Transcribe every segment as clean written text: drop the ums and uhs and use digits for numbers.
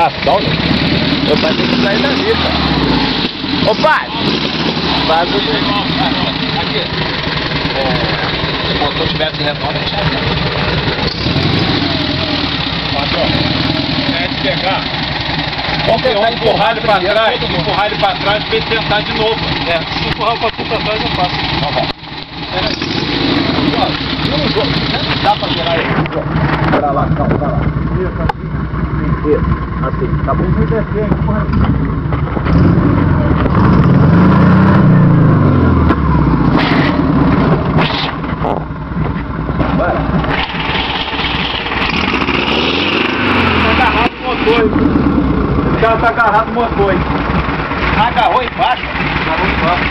arrastação, né? Meu pai tem que sair dali, cara. Ô pai! Faz o... Aqui. Se o motor tivesse retorno, a gente sai. É de pegar. Vamos tentar empurrar ele pra trás, empurrar ele pra trás pra ele tentar de novo. É, se empurrar o patinho pra trás, eu passo. Então vai. Não dá pra tirar ele. Pra lá, calma, pra lá. Isso, assim. Isso, assim. Tá bom? Você descer, empurra. Vai. Tá agarrado no motor. O cara tá agarrado no motor. Agarrou embaixo. Agarrou embaixo.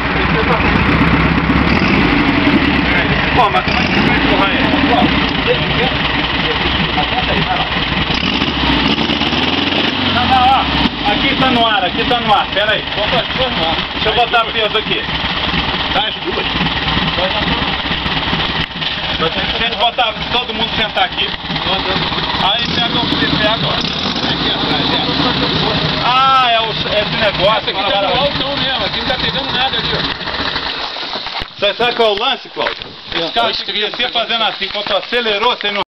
Pô, mas como é que você vai empurrar ele? Aponta aí, vai lá. Não, ó. Aqui tá no ar, aqui tá no ar. Pera aí. Bota as duas no ar. Deixa eu botar peso aqui. Tá as duas. Se a gente botar, todo mundo sentar aqui. Aí pega o que pega agora. Aqui atrás, é. Ah, é esse negócio. Essa aqui tá no altão mesmo, aqui não tá pegando nada ali, ó. Sabe qual é o lance, Cláudio? Esse carro tem que descer fazendo assim. Quando tu acelerou, você não...